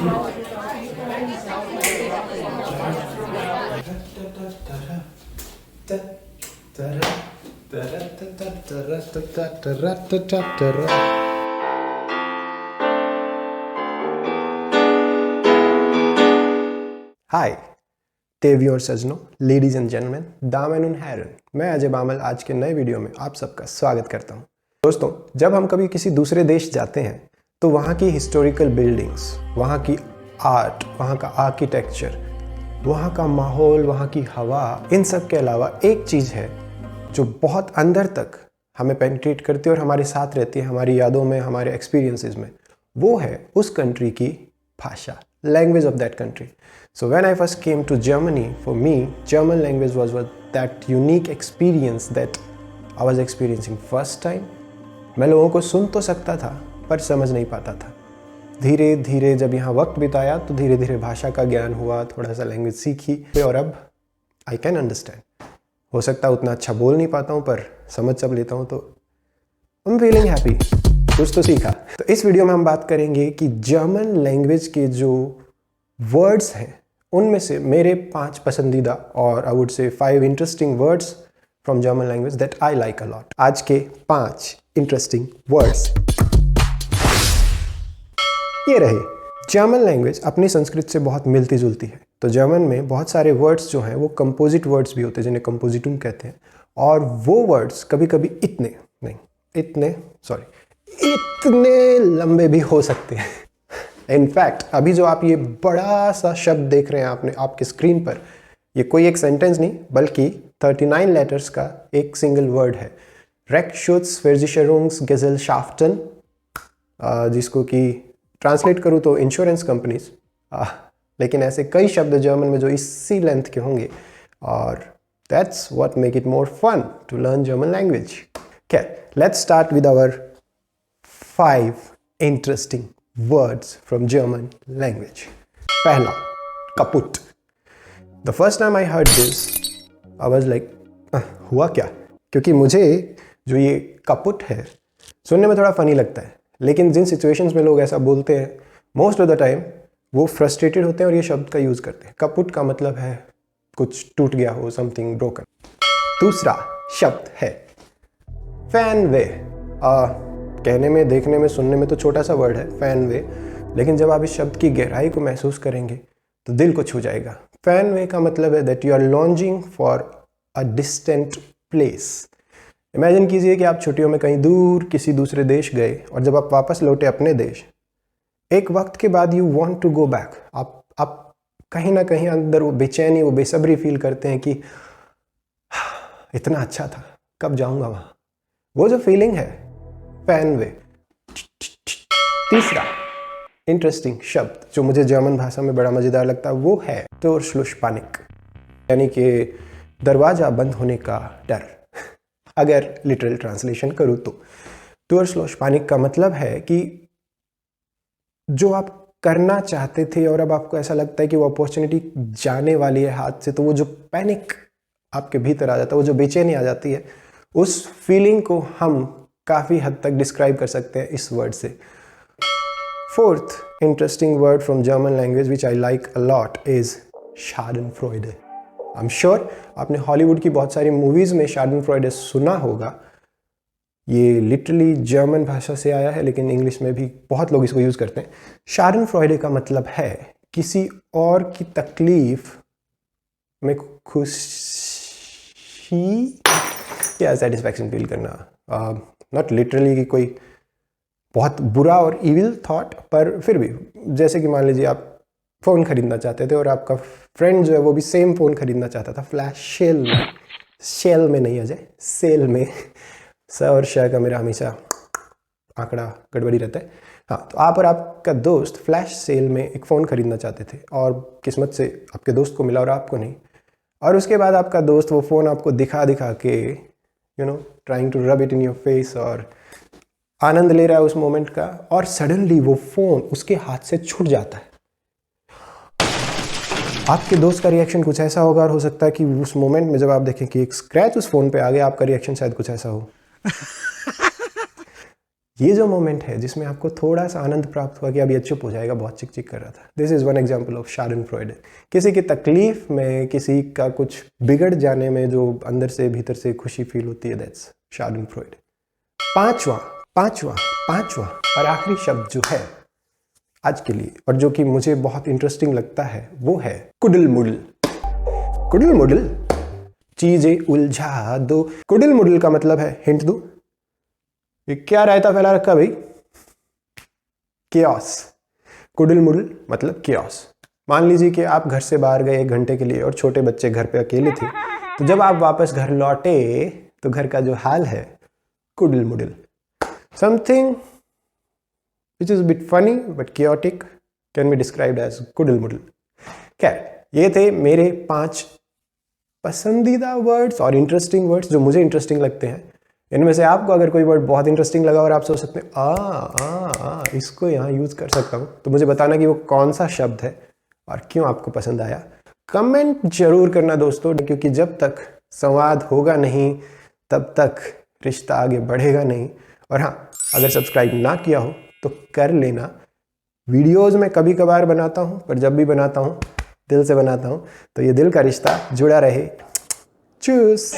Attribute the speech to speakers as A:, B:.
A: हाय टेवी और सजनों, ladies and gentleman, दामन and heron, मैं अजय बामल आज के नए वीडियो में आप सबका स्वागत करता हूं। दोस्तों, जब हम कभी किसी दूसरे देश जाते हैं तो वहाँ की हिस्टोरिकल बिल्डिंग्स, वहाँ की आर्ट, वहाँ का आर्किटेक्चर, वहाँ का माहौल, वहाँ की हवा, इन सब के अलावा एक चीज़ है जो बहुत अंदर तक हमें पेनिट्रेट करती है और हमारे साथ रहती है, हमारी यादों में, हमारे एक्सपीरियंसेस में। वो है उस कंट्री की भाषा, language of that country. So when I first came to Germany, for me, German language was that unique experience that I was experiencing first time. मैं लोगों को सुन तो सकता था पर समझ नहीं पाता था। धीरे धीरे जब यहाँ वक्त बिताया तो धीरे धीरे भाषा का ज्ञान हुआ, थोड़ा सा लैंग्वेज सीखी और अब आई कैन अंडरस्टैंड। हो सकता है उतना अच्छा बोल नहीं पाता हूँ पर समझ सब लेता हूँ, तो आई एम फीलिंग हैप्पी, कुछ तो सीखा। तो इस वीडियो में हम बात करेंगे कि जर्मन लैंग्वेज के जो वर्ड्स हैं उनमें से मेरे 5 पसंदीदा और I would say 5 interesting words from German language that I like a lot. आज के 5 इंटरेस्टिंग वर्ड्स ये रहे। जर्मन लैंग्वेज अपनी संस्कृत से बहुत मिलती जुलती है, तो जर्मन में बहुत सारे वर्ड्स जो हैं वो कंपोजिट वर्ड्स भी होते हैं जिन्हें कंपोजिटुम कहते हैं, और वो वर्ड्स कभी कभी इतने लंबे भी हो सकते हैं। इनफैक्ट अभी जो आप ये बड़ा सा शब्द देख रहे हैं आपके स्क्रीन पर, ये कोई एक सेंटेंस नहीं बल्कि 39 लेटर्स का एक सिंगल वर्ड है, रेक्सशुत्ज़versicherungsgesellschaften, जिसको कि ट्रांसलेट करूँ तो इंश्योरेंस कंपनीज, लेकिन ऐसे कई शब्द जर्मन में जो इसी लेंथ के होंगे, और that's what make it more fun to learn German language. Let's start with our 5 interesting words from German language. पहला, kaput. The first time I heard this, I was like, हुआ क्या? क्योंकि मुझे जो ये kaput है सुनने में थोड़ा फनी लगता है, लेकिन जिन सिचुएशंस में लोग ऐसा बोलते हैं मोस्ट ऑफ द टाइम वो फ्रस्ट्रेटेड होते हैं और ये शब्द का यूज़ करते हैं। kaput का मतलब है कुछ टूट गया हो, समथिंग ब्रोकन। दूसरा शब्द है फैनवे। कहने में, देखने में, सुनने में तो छोटा सा वर्ड है फैनवे, लेकिन जब आप इस शब्द की गहराई को महसूस करेंगे तो दिल को छू जाएगा। फैनवे का मतलब है that you are longing for a distant place. Imagine कीजिए कि आप छुट्टियों में कहीं दूर किसी दूसरे देश गए और जब आप वापस लौटे अपने देश, एक वक्त के बाद you want to go back. आप कहीं ना कहीं अंदर वो बेचैनी, वो बेसब्री फील करते हैं कि इतना अच्छा था, कब जाऊंगा वहाँ। वो जो फीलिंग है, फैनवे। तीसरा इंटरेस्टिंग शब्द जो मुझे जर्मन भाषा में बड़ा मज़ेदार लगता है वो है टोरश्लुसपानिक, यानी कि दरवाज़ा बंद होने का डर। अगर लिटरल ट्रांसलेशन करूँ तो टोरश्लुसपानिक का मतलब है कि जो आप करना चाहते थे और अब आपको ऐसा लगता है कि वो अपॉर्चुनिटी जाने वाली है हाथ से, तो वो जो पैनिक आपके भीतर आ जाता है, वो जो बेचैनी आ जाती है, उस फीलिंग को हम काफ़ी हद तक डिस्क्राइब कर सकते हैं इस वर्ड से। Fourth interesting word from German language which I like a lot is schadenfreude. I am sure आपने हॉलीवुड की बहुत सारी मूवीज़ में शार्डनफ्रॉयडे सुना होगा। ये लिटरली जर्मन भाषा से आया है, लेकिन इंग्लिश में भी बहुत लोग इसको यूज़ करते हैं। शार्डनफ्रॉयडे का मतलब है किसी और की तकलीफ में खुशी या सेटिस्फैक्शन फील करना। नॉट लिटरली कि कोई बहुत बुरा और इविल थॉट, पर फिर भी जैसे कि मान लीजिए आप फ़ोन खरीदना चाहते थे और आपका फ्रेंड जो है वो भी सेम फ़ोन खरीदना चाहता था, फ्लैश शेल में नहीं आ जाए, सेल में। स और श का मेरा हमेशा आंकड़ा गड़बड़ी रहता है। हाँ, तो आप और आपका दोस्त फ्लैश सेल में एक फ़ोन खरीदना चाहते थे और किस्मत से आपके दोस्त को मिला और आपको नहीं, और उसके बाद आपका दोस्त वो फ़ोन आपको दिखा के trying to rub it in your face और आनंद ले रहा है उस मोमेंट का, और सडनली वो फ़ोन उसके हाथ से छूट जाता है। आपके दोस्त का रिएक्शन कुछ ऐसा होगा, और हो सकता है कि उस मोमेंट में जब आप देखें कि एक स्क्रैच उस फ़ोन पे आ गया, आपका रिएक्शन शायद कुछ ऐसा हो। ये जो मोमेंट है जिसमें आपको थोड़ा सा आनंद प्राप्त हुआ कि अब ये चुप हो जाएगा, बहुत चिक चिक कर रहा था, this is one example of schadenfreude. किसी की तकलीफ में, किसी का कुछ बिगड़ जाने में जो अंदर से भीतर से खुशी फील होती है, दैट्स शार्डनफ्रॉयड। पांचवा और आखिरी शब्द जो है आज के लिए और जो कि मुझे बहुत इंटरेस्टिंग लगता है वो है कुडल मुडल। कुडल मुडल, चीजें उलझा दो। कुडल मुडल का मतलब है, हिंट दो, ये क्या रायता फैला रखा भाई? केओस। कुडल मुडल मतलब केओस। मान लीजिए कि आप घर से बाहर गए 1 घंटे के लिए और छोटे बच्चे घर पे अकेले थे, तो जब आप वापस घर लौटे तो घर का जो हाल है, kuddel muddel. Something which is bit funny but chaotic can be described as kuddel muddel. खैर, ये थे मेरे 5 पसंदीदा वर्ड्स और इंटरेस्टिंग वर्ड्स जो मुझे इंटरेस्टिंग लगते हैं। इनमें से आपको अगर कोई वर्ड बहुत इंटरेस्टिंग लगा और आप सोच सकते हैं इसको यहाँ यूज कर सकता हूँ, तो मुझे बताना कि वो कौन सा शब्द है और क्यों आपको पसंद आया। कमेंट जरूर करना दोस्तों, क्योंकि जब तक संवाद होगा नहीं तब तक रिश्ता आगे बढ़ेगा नहीं। और हाँ, अगर सब्सक्राइब ना किया हो तो कर लेना। वीडियोज़ में कभी कभार बनाता हूँ, पर जब भी बनाता हूँ दिल से बनाता हूँ, तो ये दिल का रिश्ता जुड़ा रहे। चूस।